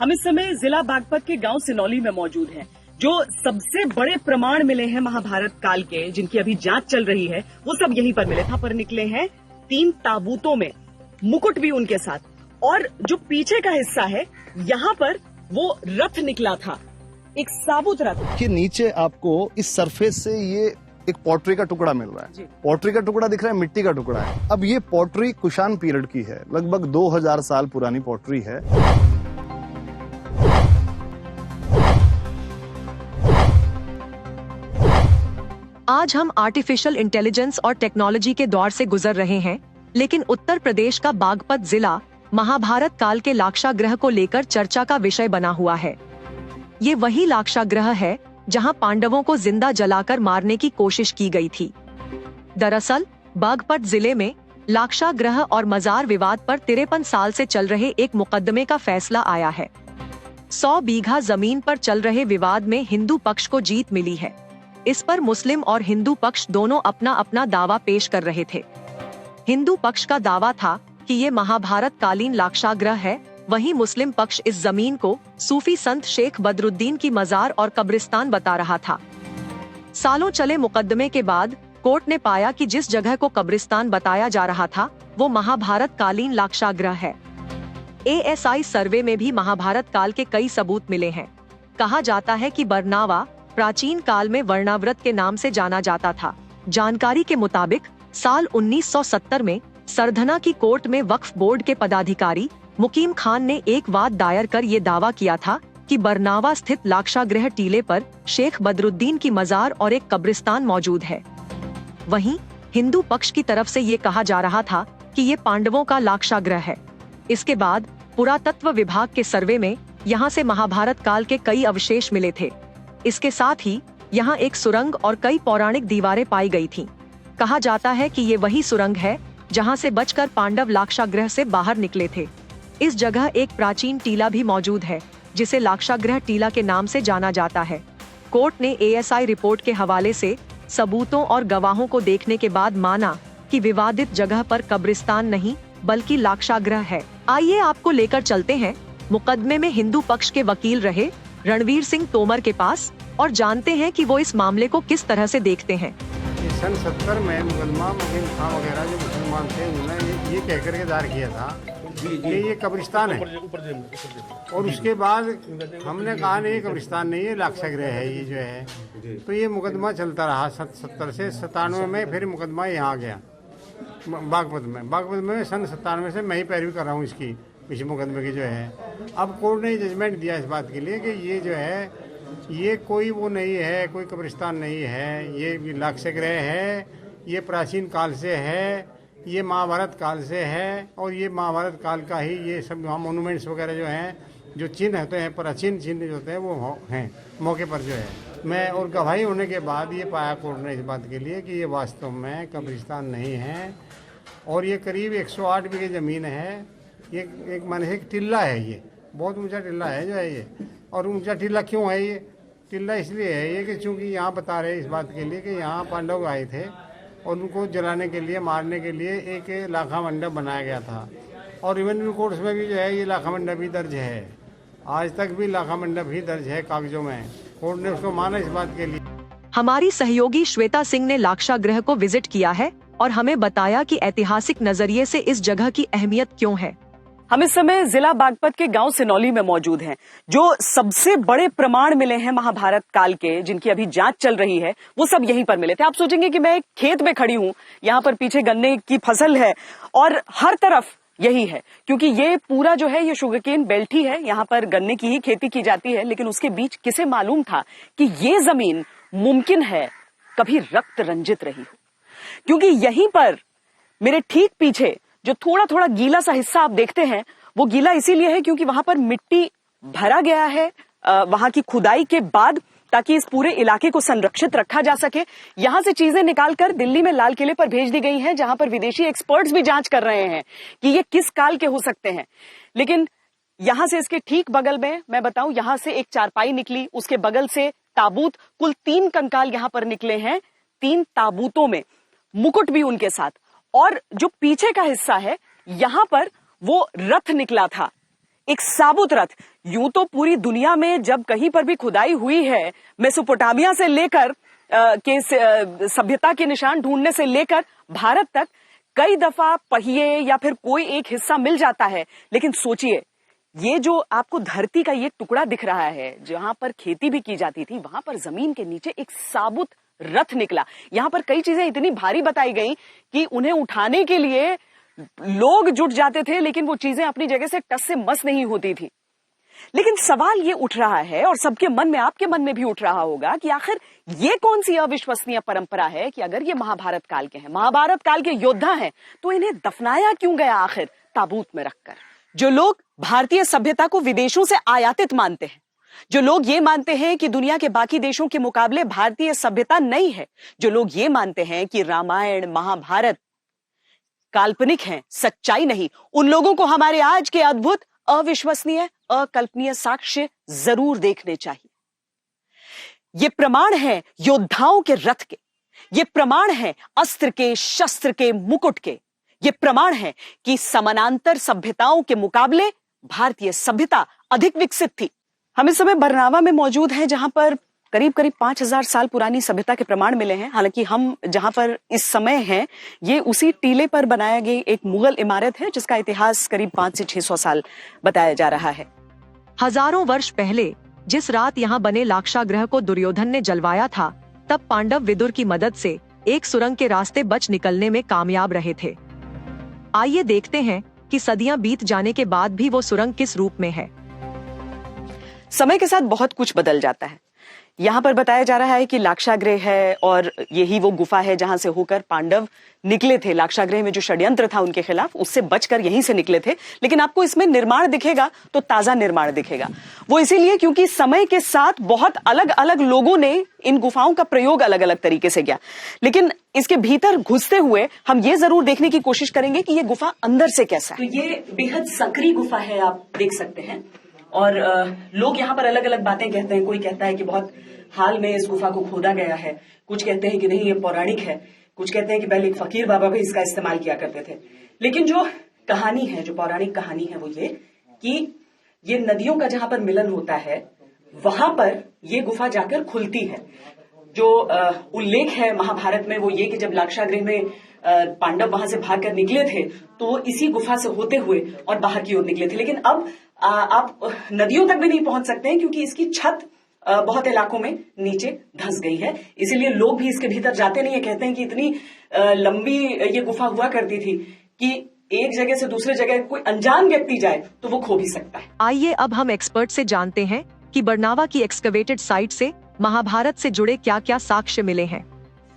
हम इस समय जिला बागपत के गांव सिनौली में मौजूद हैं। जो सबसे बड़े प्रमाण मिले हैं महाभारत काल के, जिनकी अभी जांच चल रही है, वो सब यहीं पर मिले। यहाँ पर निकले हैं 3 ताबूतों में, मुकुट भी उनके साथ, और जो पीछे का हिस्सा है यहाँ पर वो रथ निकला था, एक साबुत रथ के नीचे आपको इस सरफेस से ये एक पॉटरी का टुकड़ा मिल रहा है। पॉटरी का टुकड़ा दिख रहा है, मिट्टी का टुकड़ा है। अब ये पॉटरी कुषाण पीरियड की है, लगभग 2000 साल पुरानी पॉटरी है। आज हम आर्टिफिशियल इंटेलिजेंस और टेक्नोलॉजी के दौर से गुजर रहे हैं, लेकिन उत्तर प्रदेश का बागपत जिला महाभारत काल के लाक्षागृह को लेकर चर्चा का विषय बना हुआ है। ये वही लाक्षागृह है जहां पांडवों को जिंदा जलाकर मारने की कोशिश की गई थी। दरअसल बागपत जिले में लाक्षागृह और मजार विवाद पर 53 साल से चल रहे एक मुकदमे का फैसला आया है। 100 बीघा जमीन पर चल रहे विवाद में हिंदू पक्ष को जीत मिली है। इस पर मुस्लिम और हिंदू पक्ष दोनों अपना अपना दावा पेश कर रहे थे। हिंदू पक्ष का दावा था कि ये महाभारत कालीन लाक्षागृह है, वहीं मुस्लिम पक्ष इस जमीन को सूफी संत शेख बदरुद्दीन की मजार और कब्रिस्तान बता रहा था। सालों चले मुकदमे के बाद कोर्ट ने पाया कि जिस जगह को कब्रिस्तान बताया जा रहा था वो महाभारत कालीन लाक्षागृह है। ASI सर्वे में भी महाभारत काल के कई सबूत मिले हैं। कहा जाता है कि बरनावा प्राचीन काल में वर्णाव्रत के नाम से जाना जाता था। जानकारी के मुताबिक साल 1970 में सरधना की कोर्ट में वक्फ बोर्ड के पदाधिकारी मुकीम खान ने एक वाद दायर कर ये दावा किया था कि बरनावा स्थित लाक्षागृह टीले पर शेख बदरुद्दीन की मजार और एक कब्रिस्तान मौजूद है। वहीं हिंदू पक्ष की तरफ से ये कहा जा रहा था कि ये पांडवों का लाक्षागृह है। इसके बाद पुरातत्व विभाग के सर्वे में यहाँ से महाभारत काल के कई अवशेष मिले थे। इसके साथ ही यहाँ एक सुरंग और कई पौराणिक दीवारें पाई गई थीं। कहा जाता है कि ये वही सुरंग है जहाँ से बचकर पांडव लाक्षागृह से बाहर निकले थे। इस जगह एक प्राचीन टीला भी मौजूद है, जिसे लाक्षागृह टीला के नाम से जाना जाता है। कोर्ट ने ASI रिपोर्ट के हवाले से सबूतों और गवाहों को देखने के बाद माना कि विवादित जगह पर कब्रिस्तान नहीं बल्कि लाक्षागृह है। आइए आपको लेकर चलते हैं मुकदमे में हिंदू पक्ष के वकील रहे रणवीर सिंह तोमर के पास और जानते हैं कि वो इस मामले को किस तरह से देखते हैं। सन 70 में मुकदमा मुकीम खान वगैरह जो मुसलमान थे उन्होंने ये कहकर के दायर किया था कि ये कब्रिस्तान है, और उसके बाद हमने कहा नहीं कब्रिस्तान नहीं है, लाक्षागृह है ये जो है। तो ये मुकदमा चलता रहा 70 से 97 में, फिर मुकदमा यहाँ आ गया बागपत में सन 97 से मैं ही पैरवी कर रहा हूँ इसकी, इस मुकदमे की जो है। अब कोर्ट ने जजमेंट दिया इस बात के लिए कि ये जो है ये कोई वो नहीं है, कोई कब्रिस्तान नहीं है, ये लाक्षागृह है, ये प्राचीन काल से है, ये महाभारत काल से है, और ये महाभारत काल का ही ये सब वहाँ मोनूमेंट्स वगैरह जो हैं, जो चिन्ह होते हैं, प्राचीन चिन्ह जो होते हैं वो हैं मौके पर जो है। मैं और गवाही होने के बाद ये पाया कोर्ट ने इस बात के लिए कि ये वास्तव में कब्रिस्तान नहीं है, और ये करीब 108 बीघे ज़मीन है। ये एक मानसिक टिल्ला है, ये बहुत ऊंचा टिल्ला है जो है ये। और ऊंचा टिल्ला क्यों है ये? टिल्ला इसलिए है ये कि चूँकि यहाँ बता रहे इस बात के लिए कि यहाँ पांडव आए थे और उनको जलाने के लिए, मारने के लिए एक लाखा मंडप बनाया गया था, और रेवेन्यू कोर्ट्स में भी जो है ये लाखा मंडप भी दर्ज है। आज तक भी लाखा मंडप ही दर्ज है कागजों में। कोर्ट ने उसको माना इस बात के लिए। हमारी सहयोगी श्वेता सिंह ने लाक्षागृह को विजिट किया है और हमें बताया कि ऐतिहासिक नजरिए से इस जगह की अहमियत क्यों है। हम इस समय जिला बागपत के गांव सिनौली में मौजूद हैं। जो सबसे बड़े प्रमाण मिले हैं महाभारत काल के, जिनकी अभी जांच चल रही है, वो सब यहीं पर मिले थे। आप सोचेंगे कि मैं एक खेत में खड़ी हूं, यहाँ पर पीछे गन्ने की फसल है और हर तरफ यही है, क्योंकि ये पूरा जो है ये शुगरकेन बेल्ट ही है, यहाँ पर गन्ने की ही खेती की जाती है। लेकिन उसके बीच किसे मालूम था कि ये जमीन मुमकिन है कभी रक्त रंजित रही हो, क्योंकि यहीं पर मेरे ठीक पीछे जो थोड़ा थोड़ा गीला सा हिस्सा आप देखते हैं, वो गीला इसीलिए है क्योंकि वहां पर मिट्टी भरा गया है वहां की खुदाई के बाद, ताकि इस पूरे इलाके को संरक्षित रखा जा सके। यहां से चीजें निकालकर दिल्ली में लाल किले पर भेज दी गई हैं, जहां पर विदेशी एक्सपर्ट्स भी जांच कर रहे हैं कि ये किस काल के हो सकते हैं। लेकिन यहां से इसके ठीक बगल में मैं बताऊं, यहां से एक चारपाई निकली, उसके बगल से ताबूत, कुल 3 कंकाल यहां पर निकले हैं। 3 ताबूतों में मुकुट भी उनके साथ, और जो पीछे का हिस्सा है यहां पर वो रथ निकला था, एक साबुत रथ। यूं तो पूरी दुनिया में जब कहीं पर भी खुदाई हुई है, मेसोपोटामिया से लेकर के सभ्यता के निशान ढूंढने से लेकर भारत तक कई दफा पहिए या फिर कोई एक हिस्सा मिल जाता है, लेकिन सोचिए ये जो आपको धरती का ये टुकड़ा दिख रहा है जहां पर खेती भी की जाती थी, वहां पर जमीन के नीचे एक साबुत रथ निकला। यहां पर कई चीजें इतनी भारी बताई गई कि उन्हें उठाने के लिए लोग जुट जाते थे, लेकिन वो चीजें अपनी जगह से टस से मस नहीं होती थी। लेकिन सवाल ये उठ रहा है और सबके मन में, आपके मन में भी उठ रहा होगा कि आखिर ये कौन सी अविश्वसनीय परंपरा है कि अगर ये महाभारत काल के हैं, महाभारत काल के योद्धा हैं, तो इन्हें दफनाया क्यों गया आखिर ताबूत में रखकर? जो लोग भारतीय सभ्यता को विदेशों से आयातित मानते हैं, जो लोग ये मानते हैं कि दुनिया के बाकी देशों के मुकाबले भारतीय सभ्यता नहीं है, जो लोग ये मानते हैं कि रामायण महाभारत काल्पनिक है, सच्चाई नहीं, उन लोगों को हमारे आज के अद्भुत, अविश्वसनीय, अकल्पनीय साक्ष्य जरूर देखने चाहिए। ये प्रमाण है योद्धाओं के रथ के, ये प्रमाण है अस्त्र के, शस्त्र के, मुकुट के, ये प्रमाण है कि समानांतर सभ्यताओं के मुकाबले भारतीय सभ्यता अधिक विकसित थी। हम इस समय बरनावा में मौजूद हैं, जहां पर करीब 5000 साल पुरानी सभ्यता के प्रमाण मिले हैं। हालांकि हम जहां पर इस समय हैं, ये उसी टीले पर बनाया गई एक मुगल इमारत है जिसका इतिहास करीब 500 से 600 साल बताया जा रहा है। हजारों वर्ष पहले जिस रात यहाँ बने लाक्षागृह को दुर्योधन ने जलवाया था, तब पांडव विदुर की मदद से एक सुरंग के रास्ते बच निकलने में कामयाब रहे थे। आइए देखते हैं कि सदियां बीत जाने के बाद भी वो सुरंग किस रूप में है। समय के साथ बहुत कुछ बदल जाता है। यहाँ पर बताया जा रहा है कि लाक्षागृह है और यही वो गुफा है जहां से होकर पांडव निकले थे। लाक्षागृह में जो षड्यंत्र था उनके खिलाफ, उससे बचकर यहीं से निकले थे। लेकिन आपको इसमें निर्माण दिखेगा तो ताजा निर्माण दिखेगा। वो इसीलिए क्योंकि समय के साथ बहुत अलग अलग लोगों ने इन गुफाओं का प्रयोग अलग अलग तरीके से किया। लेकिन इसके भीतर घुसते हुए हम ये जरूर देखने की कोशिश करेंगे कि ये गुफा अंदर से कैसा है। तो ये बेहद संकरी गुफा है, आप देख सकते हैं। और लोग यहाँ पर अलग अलग बातें कहते हैं। कोई कहता है कि बहुत हाल में इस गुफा को खोदा गया है, कुछ कहते हैं कि नहीं ये पौराणिक है, कुछ कहते हैं कि पहले एक फकीर बाबा भी इसका इस्तेमाल किया करते थे। लेकिन जो कहानी है, जो पौराणिक कहानी है, वो ये कि ये नदियों का जहां पर मिलन होता है वहां पर ये गुफा जाकर खुलती है। जो उल्लेख है महाभारत में वो ये कि जब लाक्षागृह में पांडव वहां से भागकर निकले थे तो वो इसी गुफा से होते हुए और बाहर की ओर निकले थे। लेकिन अब आप नदियों तक भी नहीं पहुंच सकते हैं क्योंकि इसकी छत बहुत इलाकों में नीचे धंस गई है। इसीलिए लोग भी इसके भीतर जाते नहीं है। कहते हैं कि इतनी लंबी ये गुफा हुआ करती थी कि एक जगह से दूसरे जगह कोई अनजान व्यक्ति जाए तो वो खो भी सकता है। आइए अब हम एक्सपर्ट से जानते हैं कि बरनावा की एक्सकवेटेड साइट से महाभारत से जुड़े क्या क्या साक्ष्य मिले हैं।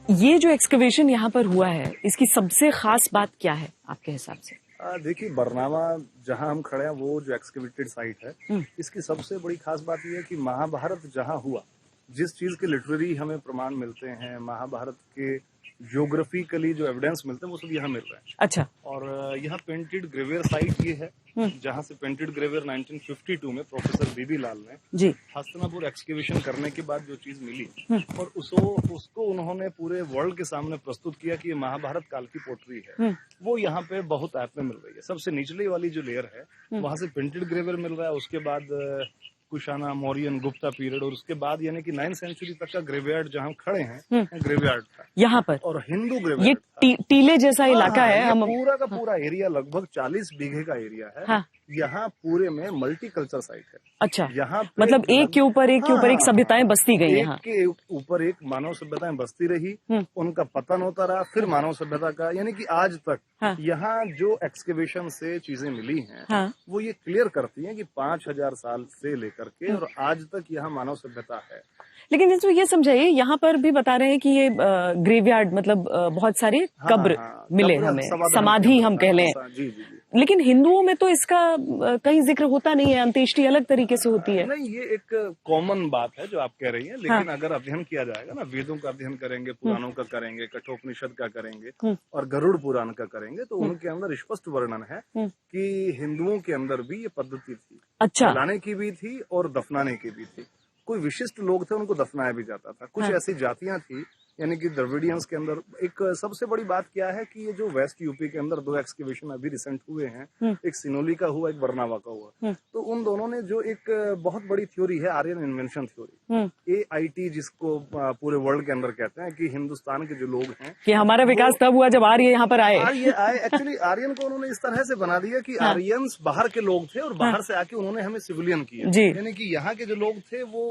ये जो एक्सकवेशन यहाँ पर हुआ है, इसकी सबसे खास बात क्या है आपके हिसाब से? देखिए, बरनावा जहां हम खड़े हैं वो जो एक्सकवेटेड साइट है, इसकी सबसे बड़ी खास बात यह है कि महाभारत जहां हुआ, जिस चीज के लिटरेरी हमें प्रमाण मिलते हैं, महाभारत के जियोग्राफिकली जो एविडेंस मिलते हैं वो सब यहाँ मिल रहा है। अच्छा। और यहाँ पेंटेड ग्रेवियर साइट ये है जहाँ से पेंटेड ग्रेवियर 1952 में प्रोफेसर बीबी लाल ने जी हस्तिनापुर एक्सकेवेशन करने के बाद जो चीज मिली और उसको उन्होंने पूरे वर्ल्ड के सामने प्रस्तुत किया कि ये महाभारत काल की पोट्री है। वो यहाँ पे बहुत ऐप में मिल रही है। सबसे निचली वाली जो लेयर है वहां से पेंटेड ग्रेवियर मिल रहा है, उसके बाद कुशाना, मौर्यन, गुप्ता पीरियड और उसके बाद यानी कि 9th सेंचुरी तक का ग्रेवयार्ड जहाँ हम खड़े हैं ग्रेवयार्ड था यहाँ पर। और हिंदू ये ग्रेवयार्ड टीले जैसा इलाका है। हम पूरा का पूरा एरिया लगभग 40 बीघे का एरिया है। हाँ। यहाँ पूरे में मल्टी कल्चर साइट है। अच्छा, यहाँ मतलब एक के ऊपर एक के ऊपर एक सभ्यताएं बसती गई यहाँ। एक के ऊपर एक मानव सभ्यताएं बसती रही, उनका पतन होता रहा, फिर मानव सभ्यता का, यानी कि आज तक हाँ। यहाँ जो एक्सकेवेशन से चीजें मिली हैं हाँ। वो ये क्लियर करती हैं कि 5000 साल से लेकर के और आज तक यहाँ मानव सभ्यता है। लेकिन इसमें ये समझाइए, यहाँ पर भी बता रहे हैं कि ये ग्रेवयार्ड मतलब बहुत सारे कब्र मिले हमें, समाधि हम कह लें। जी जी। लेकिन हिंदुओं में तो इसका कहीं जिक्र होता नहीं है, अंत्येष्टि अलग तरीके से होती है। नहीं, ये एक कॉमन बात है जो आप कह रही हैं। लेकिन अगर अध्ययन किया जाएगा ना, वेदों का अध्ययन करेंगे, पुराणों का करेंगे, कठोपनिषद का करेंगे और गरुड़ पुराण का करेंगे तो उनके अंदर स्पष्ट वर्णन है कि हिंदुओं के अंदर भी ये पद्धति थी। अच्छा। जलाने की भी थी और दफनाने की भी थी। कोई विशिष्ट लोग थे उनको दफनाया भी जाता था। कुछ ऐसी जातियां थी यानी कि द्रविडियंस के अंदर एक सबसे बड़ी बात क्या है कि ये जो वेस्ट यूपी के अंदर 2 एक्सकेवेशन अभी रिसेंट हुए हैं, एक सिनोली का हुआ, एक बरनावा का हुआ, तो उन दोनों ने जो एक बहुत बड़ी थ्योरी है आर्यन इन्वेंशन थ्योरी, AIT जिसको पूरे वर्ल्ड के अंदर कहते हैं कि हिंदुस्तान के जो लोग हैं कि हमारा विकास तब हुआ जब आर्य यहाँ पर आए। आर्य आए, एक्चुअली आर्यन को उन्होंने इस तरह से बना दिया कि आर्यंस बाहर के लोग थे और बाहर से आके उन्होंने हमें सिविलियन किया, यानी कि यहाँ के जो लोग थे वो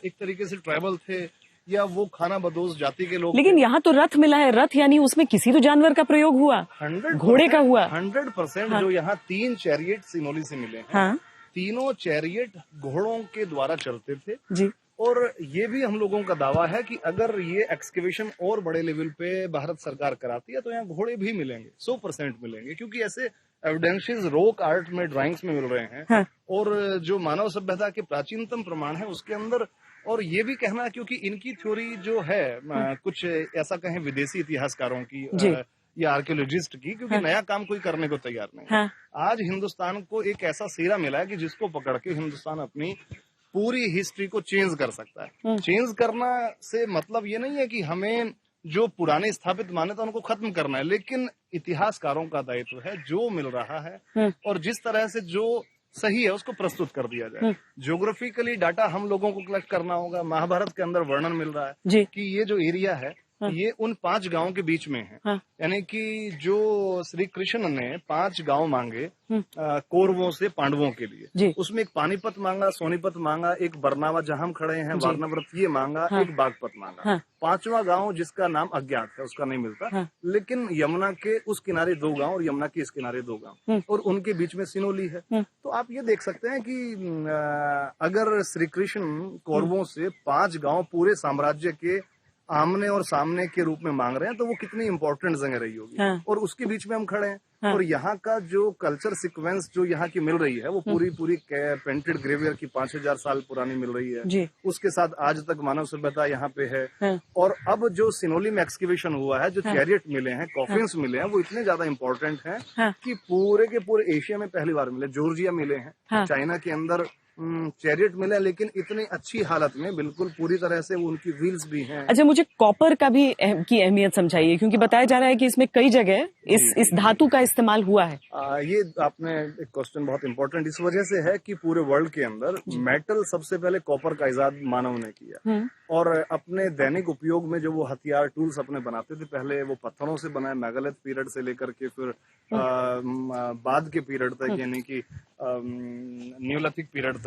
एक तरीके से ट्राइबल थे या वो खाना बदोश जाति के लोग। लेकिन यहाँ तो रथ मिला है, रथ यानी उसमें किसी तो जानवर का प्रयोग हुआ, 100% घोड़े का हुआ। 100% जो यहाँ 3 चैरियट सिनोली से मिले हैं, हाँ। तीनों चैरियट घोड़ों के द्वारा चलते थे जी। और ये भी हम लोगों का दावा है कि अगर ये एक्सकेवेशन और बड़े लेवल पे भारत सरकार कराती है तो यहाँ घोड़े भी मिलेंगे, 100% मिलेंगे, क्योंकि ऐसे एविडेंसेस रॉक आर्ट में, ड्राइंग्स में मिल रहे हैं। हाँ। और जो मानव सभ्यता के प्राचीनतम प्रमाण है उसके अंदर, और ये भी कहना क्योंकि इनकी थ्योरी जो है कुछ ऐसा कहें विदेशी इतिहासकारों की या आर्कियोलॉजिस्ट की, क्योंकि नया काम कोई करने को तैयार नहीं। हाँ। आज हिंदुस्तान को एक ऐसा सीरा मिला है कि जिसको पकड़ के हिंदुस्तान अपनी पूरी हिस्ट्री को चेंज कर सकता है। चेंज करना से मतलब ये नहीं है कि हमें जो पुराने स्थापित मान्यता उनको खत्म करना है, लेकिन इतिहासकारों का दायित्व है जो मिल रहा है और जिस तरह से जो सही है उसको प्रस्तुत कर दिया जाए। ज्योग्राफिकली डाटा हम लोगों को कलेक्ट करना होगा। महाभारत के अंदर वर्णन मिल रहा है कि ये जो एरिया है ये उन 5 गांवों के बीच में है। यानी कि जो श्री कृष्ण ने 5 गांव मांगे कौरवों से पांडवों के लिए, उसमें एक पानीपत मांगा, सोनीपत मांगा, एक बरनावा जहां हम खड़े हैं वारनाव्रत ये मांगा, एक बागपत मांगा। 5वां गांव जिसका नाम अज्ञात है, उसका नहीं मिलता, लेकिन यमुना के उस किनारे 2 गांव और यमुना के इस किनारे 2 गांव और उनके बीच में सिनोली है। तो आप ये देख सकते हैं कि अगर श्री कृष्ण कौरवों से 5 गांव पूरे साम्राज्य के आमने और सामने के रूप में मांग रहे हैं तो वो कितनी इंपॉर्टेंट जगह रही होगी। और उसके बीच में हम खड़े हैं और यहाँ का जो कल्चर सीक्वेंस जो यहाँ की मिल रही है वो पूरी पेंटेड ग्रेवियर की 5000 साल पुरानी मिल रही है। उसके साथ आज तक मानव सभ्यता यहाँ पे है। और अब जो सिनोली में एक्सकेवेशन हुआ है, जो चैरियट मिले हैं, कॉफिन्स मिले हैं, वो इतने ज्यादा इम्पोर्टेंट हैं कि पूरे के पूरे एशिया में पहली बार मिले। जॉर्जिया मिले हैं, चाइना के अंदर चैरियट मिला, लेकिन इतनी अच्छी हालत में, बिल्कुल पूरी तरह से वो उनकी व्हील्स भी हैं। अच्छा, मुझे कॉपर का भी की अहमियत समझाइए, क्योंकि बताया जा रहा है कि इसमें कई जगह इस धातु का इस्तेमाल हुआ है। ये आपने एक क्वेश्चन बहुत इंपॉर्टेंट इस वजह से है कि पूरे वर्ल्ड के अंदर मेटल सबसे पहले कॉपर का इजाद मानव ने किया और अपने दैनिक उपयोग में जो वो हथियार टूल्स अपने बनाते थे, पहले वो पत्थरों से बनाए, मेगालिथ पीरियड से लेकर के फिर बाद के पीरियड तक, यानी कि न्यूलिथिक पीरियड तक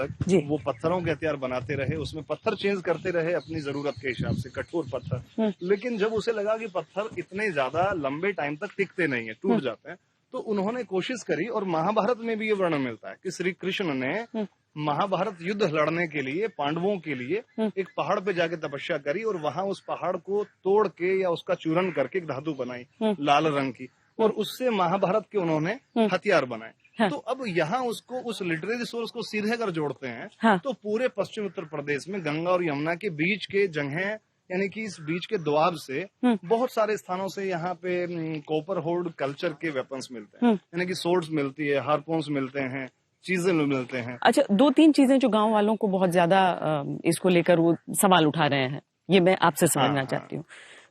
वो पत्थरों के हथियार बनाते रहे। उसमें पत्थर चेंज करते रहे अपनी जरूरत के हिसाब से, कठोर पत्थर। लेकिन जब उसे लगा कि पत्थर इतने ज्यादा लंबे टाइम तक टिकते नहीं है, टूट जाते हैं, तो उन्होंने कोशिश करी। और महाभारत में भी ये वर्णन मिलता है कि श्री कृष्ण ने महाभारत युद्ध लड़ने के लिए पांडवों के लिए एक पहाड़ पे जाके तपस्या करी और वहां उस पहाड़ को तोड़ के या उसका चूरन करके एक धातु बनाई लाल रंग की, और उससे महाभारत के उन्होंने हथियार बनाए। तो अब यहाँ उसको उस लिटरेरी सोर्स को सीधे अगर जोड़ते हैं तो पूरे पश्चिम उत्तर प्रदेश में गंगा और यमुना के बीच के जगह, यानी कि इस बीच के दोआब से बहुत सारे स्थानों से यहाँ पे कॉपर होल्ड कल्चर के वेपन्स मिलते हैं, यानी कि सोर्ड्स मिलती है, हार्पोन्स मिलते हैं, चीजें मिलते हैं। अच्छा, 2-3 चीजें जो गांव वालों को बहुत ज्यादा इसको लेकर वो सवाल उठा रहे हैं, ये मैं आपसे समझना चाहती हूँ।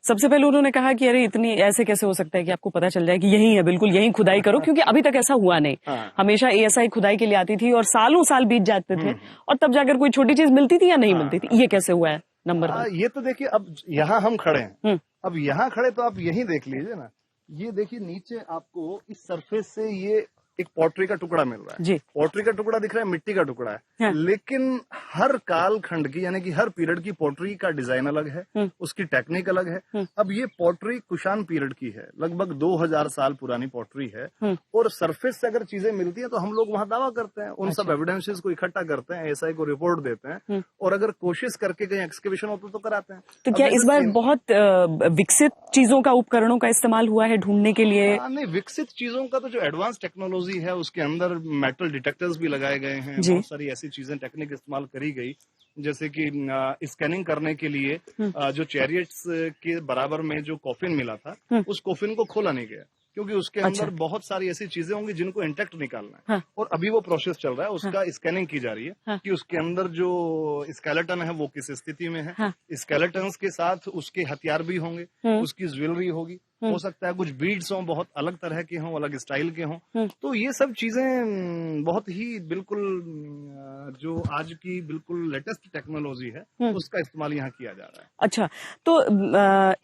सबसे पहले उन्होंने कहा कि अरे इतनी ऐसे कैसे हो सकता है कि आपको पता चल जाए कि यही है, बिल्कुल यही खुदाई करो, क्योंकि अभी तक ऐसा हुआ नहीं। हमेशा ASI खुदाई के लिए आती थी और सालों साल बीत जाते थे और तब जाकर कोई छोटी चीज मिलती थी या नहीं मिलती थी। ये कैसे हुआ है? नंबर 1 ये तो देखिए, अब यहाँ हम खड़े हैं, अब यहाँ खड़े तो आप यही देख लीजिए ना, ये देखिए नीचे आपको इस सरफेस से ये एक पॉटरी का टुकड़ा मिल रहा है जी। पॉटरी का टुकड़ा दिख रहा है, मिट्टी का टुकड़ा है, लेकिन हर काल खंड की, यानी कि हर पीरियड की पॉटरी का डिजाइन अलग है, उसकी टेक्निक अलग है। अब ये पॉटरी कुषाण पीरियड की है, लगभग 2000 साल पुरानी पॉटरी है, और सरफेस से अगर चीजें मिलती हैं तो हम लोग वहां दावा करते हैं, उन सब एविडेंसेस को इकट्ठा करते हैं, ASI को रिपोर्ट देते हैं, और अगर कोशिश करके कहीं एक्सकेवेशन होता तो कराते हैं। तो क्या इस बार बहुत विकसित चीजों का, उपकरणों का इस्तेमाल हुआ है ढूंढने के लिए? नहीं, विकसित चीजों का तो जो एडवांस टेक्नोलॉजी है उसके अंदर मेटल डिटेक्टर्स भी लगाए गए हैं, बहुत सारी ऐसी चीजें टेक्निक इस्तेमाल करी गई, जैसे कि स्कैनिंग करने के लिए जो चैरियट्स के बराबर में जो कॉफिन मिला था, उस कॉफिन को खोला नहीं गया, क्योंकि उसके अंदर अच्छा। बहुत सारी ऐसी चीजें होंगी जिनको इंटैक्ट निकालना है। हाँ। और अभी वो प्रोसेस चल रहा है, उसका स्कैनिंग की जा रही है हाँ। कि उसके अंदर जो स्केलेटन है वो किस स्थिति में है। हाँ। स्केलेटन्स के साथ उसके हथियार भी होंगे, उसकी ज्वेलरी होगी, हो सकता है कुछ बीड्स हों, बहुत अलग तरह के हों, अलग स्टाइल के हों। तो ये सब चीजें बहुत ही बिल्कुल जो आज की बिल्कुल लेटेस्ट टेक्नोलॉजी है उसका इस्तेमाल यहाँ किया जा रहा है। अच्छा, तो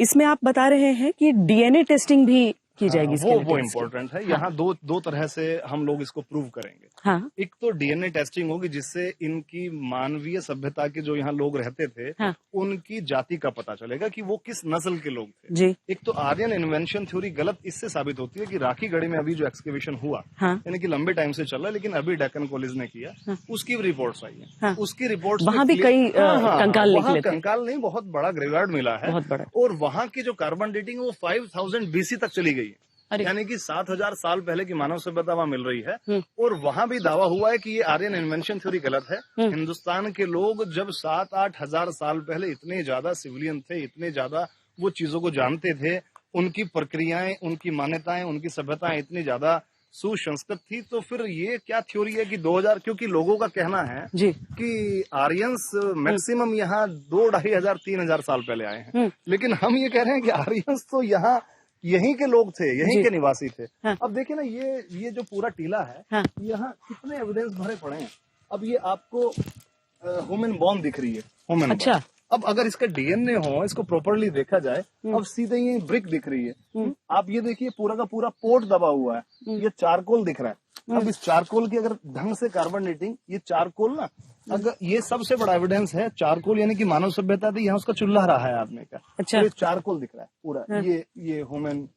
इसमें आप बता रहे हैं कि डीएनए टेस्टिंग भी की जाएगी इसके वो लिए? इम्पोर्टेंट है। यहाँ दो तरह से हम लोग इसको प्रूव करेंगे। हाँ। एक तो डीएनए टेस्टिंग होगी जिससे इनकी मानवीय सभ्यता के जो यहाँ लोग रहते थे हाँ। उनकी जाति का पता चलेगा कि वो किस नस्ल के लोग थे। जी। एक तो आर्यन इन्वेंशन थ्योरी गलत इससे साबित होती है कि राखी गढ़ी में अभी जो एक्सकेवेशन हुआ, हाँ। यानी कि लंबे टाइम से चल रहा है, लेकिन अभी डेक्कन कॉलेज ने किया, उसकी रिपोर्ट्स आई है। हाँ। उसकी रिपोर्ट्स वहाँ भी कई कंकाल निकले थे। कंकाल नहीं, बहुत बड़ा ग्रेवयार्ड मिला है, बहुत बड़ा। और वहाँ की जो कार्बन डेटिंग वो 5000 BC तक चली गई है। अरे। यानी कि 7000 साल पहले की मानव सभ्यता वहाँ मिल रही है। और वहाँ भी दावा हुआ है कि ये आर्यन इन्वेंशन थ्योरी गलत है। हिंदुस्तान के लोग जब 7-8 हजार साल पहले इतने ज्यादा सिविलियन थे, इतने ज्यादा वो चीजों को जानते थे, उनकी प्रक्रियाएं, उनकी मान्यताएं, उनकी सभ्यताएं इतनी ज्यादा सुसंस्कृत थी, तो फिर ये क्या थ्योरी है कि 2000, क्योंकि लोगों का कहना है जी कि आर्यंस मैक्सिमम यहाँ 2-2,500-3,000 साल पहले आए हैं, लेकिन हम ये कह रहे हैं कि आर्यंस तो यहाँ यहीं के लोग थे, यहीं के निवासी थे। हाँ। अब देखिए ना, ये जो पूरा टीला है, हाँ। यहाँ कितने एविडेंस भरे पड़े हैं। अब ये आपको ह्यूमन बोन दिख रही है, ह्यूमन अच्छा। बोन। अब अगर इसका डीएनए हो, इसको प्रॉपरली देखा जाए, अब सीधे ये ब्रिक दिख रही है। आप ये देखिए पूरा का पूरा पोर्ट दबा हुआ है, ये चारकोल दिख रहा है। अब इस चारकोल की अगर ढंग से कार्बन डेटिंग, ये चारकोल ना, अगर ये सबसे बड़ा एविडेंस है चारकोल, यानी कि मानव सभ्यता थी, यहाँ उसका चूल्हा रहा है आदमी का। अच्छा। तो ये चारकोल दिख रहा है पूरा। ये ह्यूमन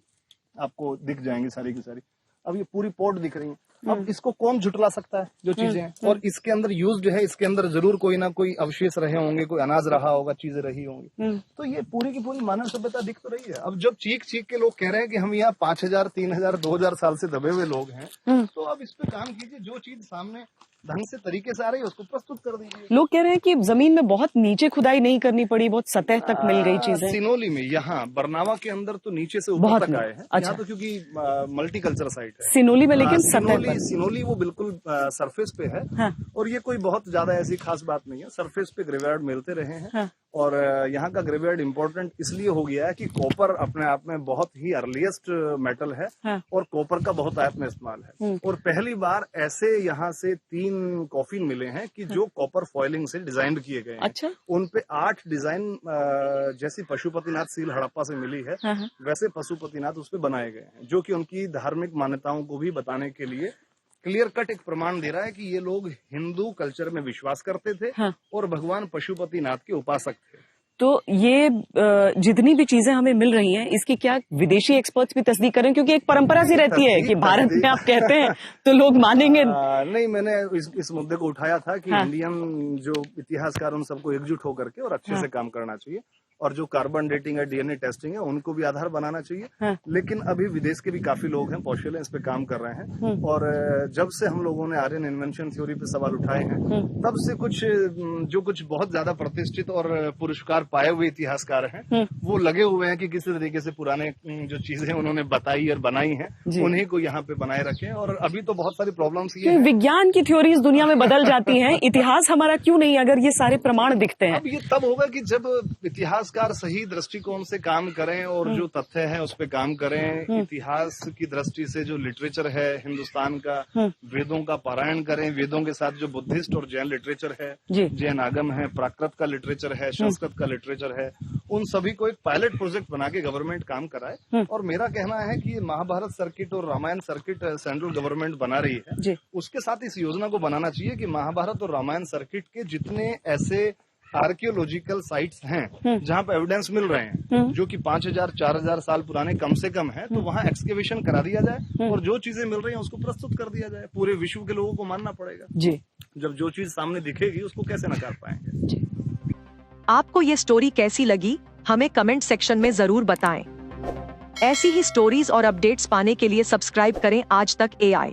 आपको दिख जाएंगी सारी की सारी। अब ये पूरी पोर्ट दिख रही है। अब इसको कौन झुटला सकता है जो चीजें हैं, और इसके अंदर यूज्ड है, इसके अंदर जरूर कोई ना कोई अवशेष रहे होंगे, कोई अनाज रहा होगा, चीजें रही होंगी। तो ये पूरी की पूरी मानव सभ्यता दिख तो रही है। अब जब चीख के लोग कह रहे हैं कि हम यहाँ 5000, 3000, 2000 साल से दबे हुए लोग हैं, तो अब इस पे काम कीजिए। जो चीज सामने ढंग से तरीके से आ रही है उसको प्रस्तुत कर दीजिए। लोग कह रहे हैं कि जमीन में बहुत नीचे खुदाई नहीं करनी पड़ी, बहुत सतह तक मिल गई चीजें। सिनोली में, यहाँ बरनावा के अंदर तो नीचे से ऊपर बहुत तक आए हैं। अच्छा। यहाँ तो क्योंकि मल्टीकल्चर साइट है सिनोली में, लेकिन सतह पर। सिनोली वो बिल्कुल सरफेस पे है। हाँ। और ये कोई बहुत ज्यादा ऐसी खास बात नहीं है, सरफेस पे ग्रेवयार्ड मिलते रहे हैं। हाँ। और यहाँ का ग्रेवयार्ड इम्पोर्टेंट इसलिए हो गया है कि कॉपर अपने आप में बहुत ही अर्लीस्ट मेटल है। हाँ। और कॉपर का बहुत आयत में इस्तेमाल है। और पहली बार ऐसे यहाँ से 3 कॉफिन मिले हैं कि जो कॉपर फॉइलिंग से डिजाइन किए गए हैं। अच्छा। उन पे 8 डिजाइन जैसी पशुपतिनाथ सील हड़प्पा से मिली है, हाँ। वैसे पशुपतिनाथ उस पे बनाए गए हैं, जो कि उनकी धार्मिक मान्यताओं को भी बताने के लिए क्लियर कट एक प्रमाण दे रहा है कि ये लोग हिंदू कल्चर में विश्वास करते थे। हाँ। और भगवान पशुपतिनाथ के उपासक थे। तो ये जितनी भी चीजें हमें मिल रही हैं, इसकी क्या विदेशी एक्सपर्ट्स भी तस्दीक करें? क्योंकि एक परंपरा सी रहती है कि भारत में आप कहते हैं तो लोग मानेंगे। नहीं, मैंने इस मुद्दे को उठाया था कि हाँ। इंडियन जो इतिहासकार उन सबको एकजुट होकर के और अच्छे से काम करना चाहिए, और जो कार्बन डेटिंग है, डीएनए टेस्टिंग है, उनको भी आधार बनाना चाहिए। हाँ। लेकिन अभी विदेश के भी काफी लोग हैं, कौशल इस पे काम कर रहे हैं। और जब से हम लोगों ने आर्यन इन्वेंशन थ्योरी पे सवाल उठाए हैं, तब से कुछ बहुत ज्यादा प्रतिष्ठित और पुरस्कार पाए हुए इतिहासकार हैं, वो लगे हुए हैं कि किसी तरीके से पुराने जो चीजें उन्होंने बताई और बनाई हैं, उन्हीं को यहाँ पे बनाए रखें। और अभी तो बहुत सारी प्रॉब्लम्स ये हैं। विज्ञान की थ्योरीज दुनिया में बदल जाती हैं, इतिहास हमारा क्यों नहीं, अगर ये सारे प्रमाण दिखते हैं? अब ये तब होगा कि जब इतिहासकार सही दृष्टिकोण से काम करें और जो तथ्य है उस पे काम करें। इतिहास की दृष्टि से जो लिटरेचर है हिंदुस्तान का, वेदों का पारायण करें। वेदों के साथ जो बुद्धिस्ट और जैन लिटरेचर है, जैन आगम है, प्राकृत का लिटरेचर है, संस्कृत का लिटरेचर है, उन सभी को एक पायलट प्रोजेक्ट बना के गवर्नमेंट काम कराए। और मेरा कहना है कि महाभारत सर्किट और रामायण सर्किट सेंट्रल गवर्नमेंट बना रही है, उसके साथ इस योजना को बनाना चाहिए कि महाभारत और रामायण सर्किट के जितने ऐसे आर्कियोलॉजिकल साइट्स हैं जहां पर एविडेंस मिल रहे हैं, जो कि 5000, 4000 साल पुराने कम से कम है, तो वहां एक्सकेवेशन करा दिया जाए और जो चीजें मिल रही हैं उसको प्रस्तुत कर दिया जाए। पूरे विश्व के लोगों को मानना पड़ेगा। जी। जब जो चीज सामने दिखेगी उसको कैसे नकार पाएंगे। जी। आपको ये स्टोरी कैसी लगी, हमें कमेंट सेक्शन में जरूर बताएं। ऐसी ही स्टोरीज और अपडेट्स पाने के लिए सब्सक्राइब करें आज तक AI।